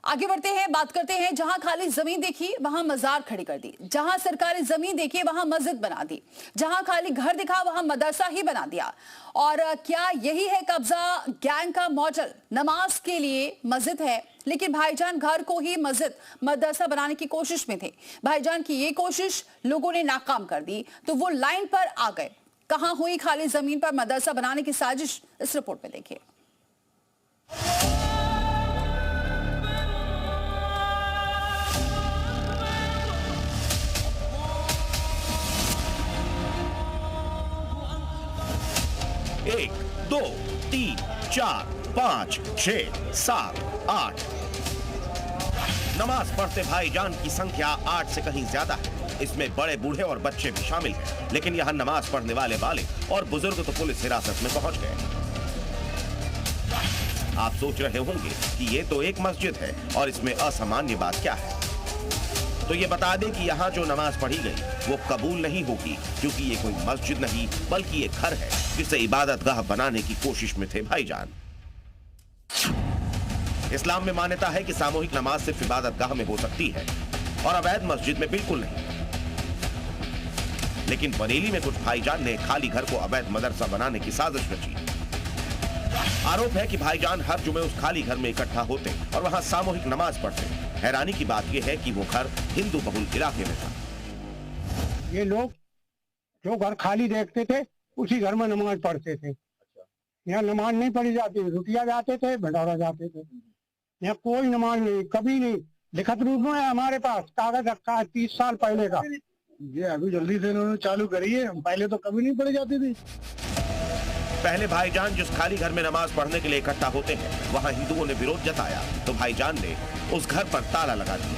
आगे बढ़ते हैं, बात करते हैं। जहां खाली जमीन देखी वहां मजार खड़ी कर दी, जहां सरकारी जमीन देखी वहां मस्जिद बना दी, जहां खाली घर दिखा वहां मदरसा ही बना दिया। और क्या यही है कब्जा गैंग का मॉडल? नमाज के लिए मस्जिद है, लेकिन भाईजान घर को ही मस्जिद मदरसा बनाने की कोशिश में थे। भाईजान की ये कोशिश लोगों ने नाकाम कर दी, तो वो लाइन पर आ गए। कहां हुई खाली जमीन पर मदरसा बनाने की साजिश, इस रिपोर्ट में देखिए। एक, दो, तीन, चार, पांच, 6, 7, 8। नमाज पढ़ते भाईजान की संख्या 8 से कहीं ज्यादा है। इसमें बड़े बूढ़े और बच्चे भी शामिल हैं। लेकिन यहाँ नमाज पढ़ने वाले बालिग और बुजुर्ग तो पुलिस हिरासत में पहुंच गए। आप सोच रहे होंगे कि ये तो एक मस्जिद है और इसमें असामान्य बात क्या है। तो ये बता दें कि यहाँ जो नमाज पढ़ी गई वो कबूल नहीं होगी, क्योंकि ये कोई मस्जिद नहीं बल्कि एक घर है जिसे इबादतगाह बनाने की कोशिश में थे भाईजान। इस्लाम में मान्यता है कि सामूहिक नमाज सिर्फ इबादतगाह में हो सकती है और अवैध मस्जिद में बिल्कुल नहीं। लेकिन बरेली में कुछ भाईजान ने खाली घर को अवैध मदरसा बनाने की साजिश रची। आरोप है कि भाईजान हर जुमे उस खाली घर में इकट्ठा होते और वहां सामूहिक नमाज पढ़ते। हैरानी की बात यह है कि वो घर हिंदू बहुल इलाके में था। ये लोग जो घर खाली देखते थे उसी घर में नमाज पढ़ते थे। यहाँ नमाज नहीं पढ़ी जाती, रुटिया जाते थे, भंडारा जाते थे। यहाँ कोई नमाज नहीं, कभी नहीं। लिखित रूप में है हमारे पास, कागज रखा है 30 साल पहले का। ये अभी जल्दी से इन्होंने चालू करी है, पहले तो कभी नहीं पढ़ी जाती थी। पहले भाईजान जिस खाली घर में नमाज पढ़ने के लिए इकट्ठा होते हैं वहां हिंदुओं ने विरोध जताया तो भाईजान ने उस घर पर ताला लगा दिया।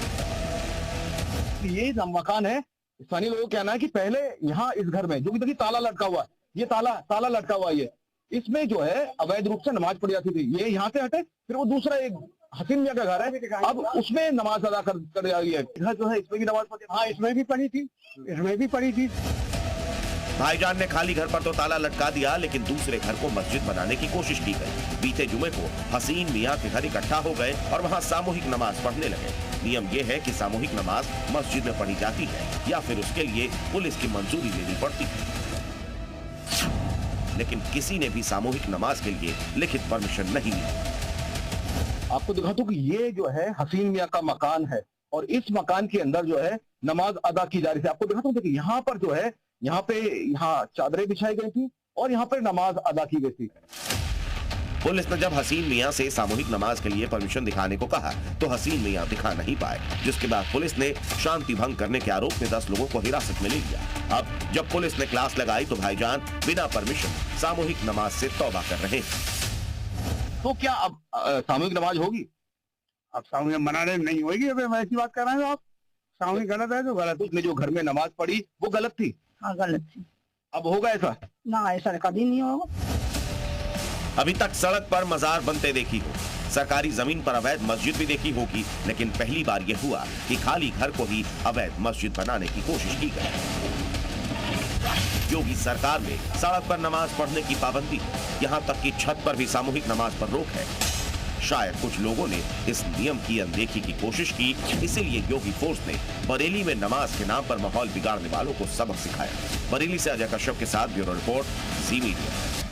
ये मकान है, स्थानीय लोगों का कहना है कि पहले यहाँ इस घर में जो कि देखिए ताला लटका हुआ है, ये ताला लटका हुआ है, इसमें जो है अवैध रूप से नमाज पढ़ी जाती थी। ये यहाँ से हटे, फिर वो दूसरा एक हसीन मियां का घर है, अब उसमें नमाज अदा कर रही है। घर जो है इसमें भी नमाज पढ़ी, हाँ इसमें भी पढ़ी थी, इसमें भी पढ़ी थी। भाईजान ने खाली घर पर तो ताला लटका दिया, लेकिन दूसरे घर को मस्जिद बनाने की कोशिश की गई। बीते जुमे को हसीन मियां के घर इकट्ठा हो गए और वहां सामूहिक नमाज पढ़ने लगे। नियम यह है कि सामूहिक नमाज मस्जिद में पढ़ी जाती है या फिर उसके लिए पुलिस की मंजूरी लेनी पड़ती है। लेकिन किसी ने भी सामूहिक नमाज के लिए लिखित परमिशन नहीं ली। आपको दिखाता हूँ कि ये जो है हसीन मियां का मकान है और इस मकान के अंदर जो है नमाज अदा की जा रही थी। आपको दिखाता हूँ, देखिए यहाँ पर जो है यहाँ चादरें बिछाई गई थी और यहाँ पर नमाज अदा की गई थी। पुलिस ने जब हसीन मियां से सामूहिक नमाज के लिए परमिशन दिखाने को कहा तो हसीन मियां दिखा नहीं पाए, जिसके बाद पुलिस ने शांति भंग करने के आरोप में 10 लोगों को हिरासत में ले लिया। अब जब पुलिस ने क्लास लगाई तो भाईजान बिना परमिशन सामूहिक नमाज से तौबा कर रहे हैं। तो क्या अब सामूहिक नमाज होगी? अब सामूहिक मनाने नहीं होगी। अब मैं ऐसी बात कर रहा हूँ, आप सामूहिक गलत है तो गलत। उसने जो घर में नमाज पढ़ी वो गलत थी। हाँ गलत थी। अब होगा ऐसा? ना, ऐसा कभी नहीं होगा। अभी तक सड़क पर मजार बनते देखी हो, सरकारी जमीन पर अवैध मस्जिद भी देखी होगी, लेकिन पहली बार यह हुआ कि खाली घर को ही अवैध मस्जिद बनाने की कोशिश की गई। योगी सरकार में सड़क पर नमाज पढ़ने की पाबंदी, यहाँ तक कि छत पर भी सामूहिक नमाज पर रोक है। शायद कुछ लोगों ने इस नियम की अनदेखी की कोशिश की, इसीलिए योगी फोर्स ने बरेली में नमाज के नाम पर माहौल बिगाड़ने वालों को सबक सिखाया। बरेली से अजय कश्यप के साथ ब्यूरो रिपोर्ट, जी मीडिया।